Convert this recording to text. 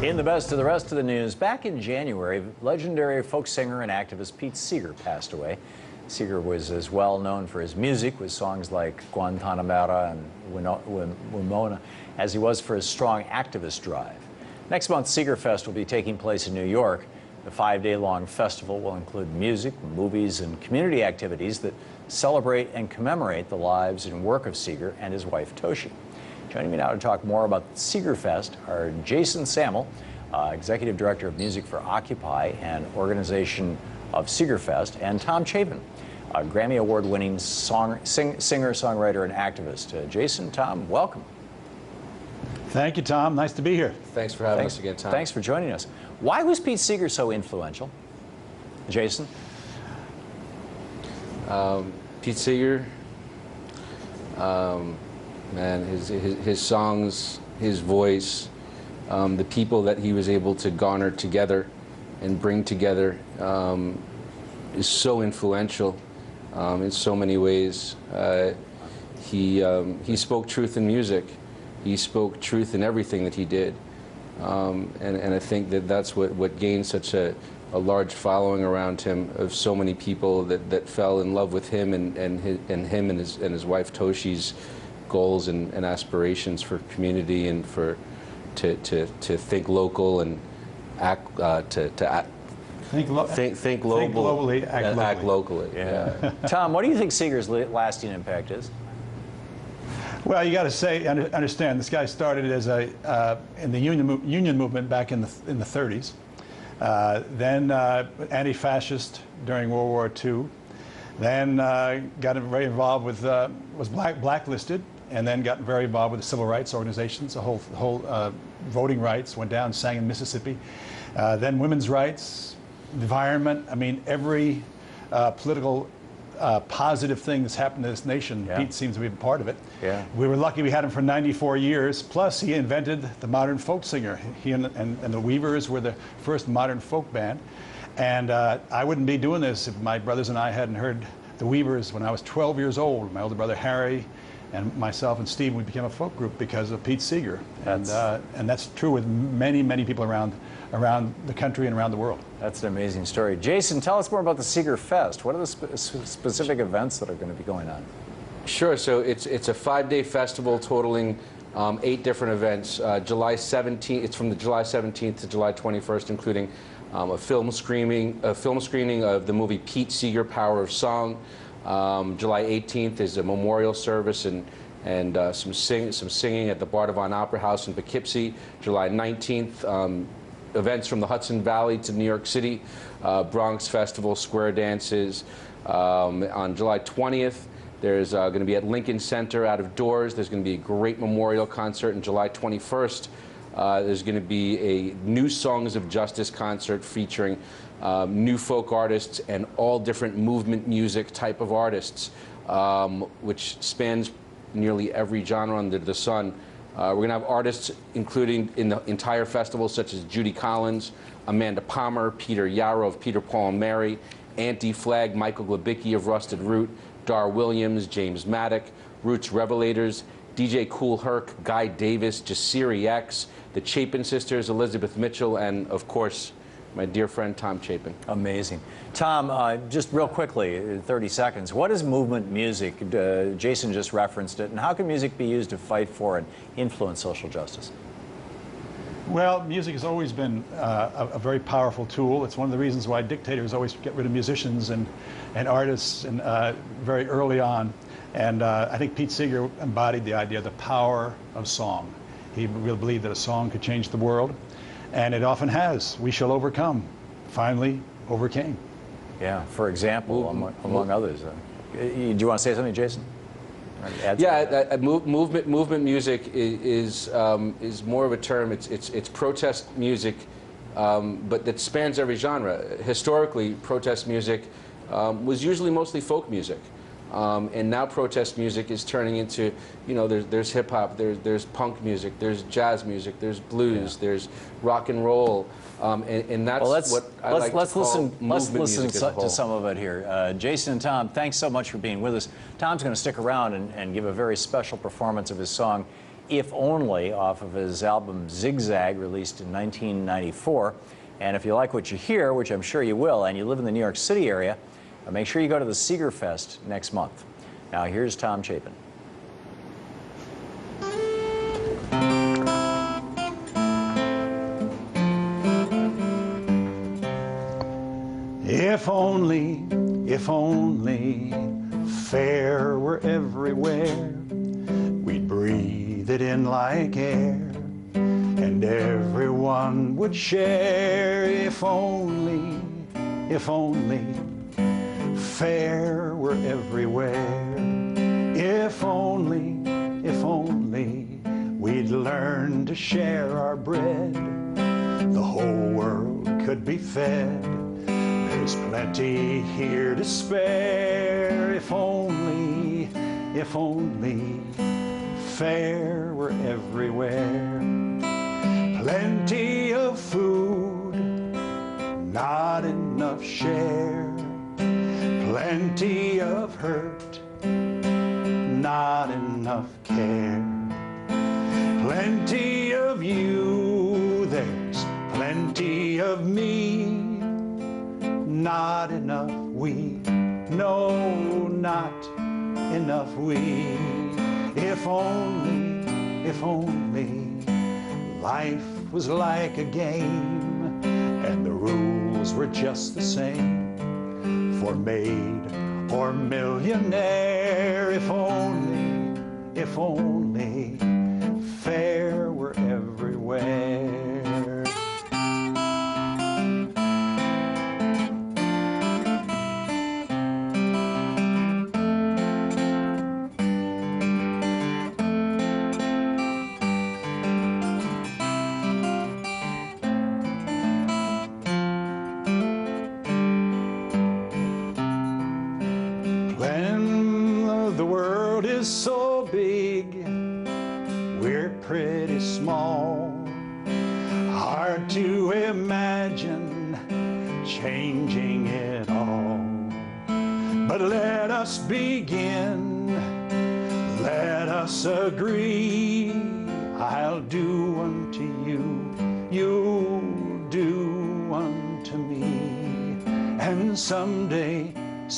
In the best of the rest of the news, back in January, legendary folk singer and activist Pete Seeger passed away. Seeger was as well known for his music with songs like Guantanamera and Winona as he was for his strong activist drive. Next month, Seeger Fest will be taking place in New York. The 5-day-long festival will include music, movies, and community activities that celebrate and commemorate the lives and work of Seeger and his wife, Toshi. Joining me now to talk more about Seeger Fest are Jason Samel, Executive Director of Music for Occupy and organization of Seeger Fest, and Thom Chapin, a Grammy Award-winning singer, songwriter, and activist. Jason, Thom, welcome. Thank you, Tom. Nice to be here. Thanks for having us again, Tom. Thanks for joining us. Why was Pete Seeger so influential? Jason? Pete Seeger, man, his songs, his voice, the people that he was able to garner together and bring together is so influential in so many ways. He spoke truth in music. He spoke truth in everything that he did. And I think that that's what gained such a large following around him of so many people that fell in love with him and his wife Toshi's goals and aspirations for community and to think local and act think globally, act locally. Yeah. Thom, what do you think Seeger's lasting impact is? Well, you got to say, understand, this guy started as in the union movement back in the 30s, then anti-fascist during World War II, then got very involved with was blacklisted, and then got very involved with the civil rights organizations. The whole voting rights went down, sang in Mississippi, then women's rights, environment. I mean, every political positive thing that's happened to this nation, yeah. Pete seems to be a part of it. Yeah. We were lucky we had him for 94 years. Plus, he invented the modern folk singer. He and the Weavers were the first modern folk band. And I wouldn't be doing this if my brothers and I hadn't heard the Weavers when I was 12 years old. My older brother Harry and myself and Steve, we became a folk group because of Pete Seeger. And that's true with many, many people around the country and around the world. That's an amazing story. Jason, tell us more about the Seeger Fest. What are the specific events that are going to be going on? Sure. So it's a 5-day festival totaling 8 different events. July 17th. It's from the July 17th to July 21st, including a film screening of the movie Pete Seeger: Power of Song. July 18th is a memorial service and some singing at the Bardavon Opera House in Poughkeepsie. July 19th. Events from the Hudson Valley to New York City, Bronx Festival, square dances. On July 20th, there's going to be at Lincoln Center out of doors. There's going to be a great memorial concert. On July 21st, there's going to be a new Songs of Justice concert featuring new folk artists and all different movement music type of artists, which spans nearly every genre under the sun. We're going to have artists including in the entire festival such as Judy Collins, Amanda Palmer, Peter Yarrow of Peter, Paul and Mary, Anti-Flag, Michael Glabicki of Rusted Root, Dar Williams, James Maddock, Roots Revelators, DJ Kool Herc, Guy Davis, Jasiri X, the Chapin Sisters, Elizabeth Mitchell, and of course, my dear friend Thom Chapin. Amazing. Thom, just real quickly, 30 seconds, what is movement music? Jason just referenced it, and how can music be used to fight for and influence social justice? Well, music has always been a very powerful tool. It's one of the reasons why dictators always get rid of musicians and artists very early on. And I think Pete Seeger embodied the idea of the power of song. He really believed that a song could change the world. And it often has. We shall overcome. Finally overcame. Yeah, for example, among others. Do you want to say something, Jason? Yeah, movement music is more of a term. It's protest music, but that spans every genre. Historically, protest music was usually mostly folk music. And now protest music is turning into, you know, there's hip hop, there's punk music, there's jazz music, there's blues, yeah. There's rock and roll, and that's what I like to call movement music as a whole. Let's listen to some of it here. Jason and Thom, thanks so much for being with us. Thom's going to stick around and give a very special performance of his song If Only off of his album Zigzag, released in 1994. And if you like what you hear, which I'm sure you will, and you live in the New York City area, make sure you go to the Seeger Fest next month. Now here's Tom Chapin. If only fair were everywhere, we'd breathe it in like air, and everyone would share. If only fair were everywhere. If only we'd learn to share our bread, the whole world could be fed. There's plenty here to spare. If only fair were everywhere. Plenty of food, not enough share. Plenty of hurt, not enough care. Plenty of you, there's plenty of me. Not enough we, no, not enough we. If only life was like a game, and the rules were just the same for maid or millionaire. If only fair were everywhere. The world is so big, we're pretty small. Hard to imagine changing it all. But let us begin, let us agree. I'll do unto you, you'll do unto me. And someday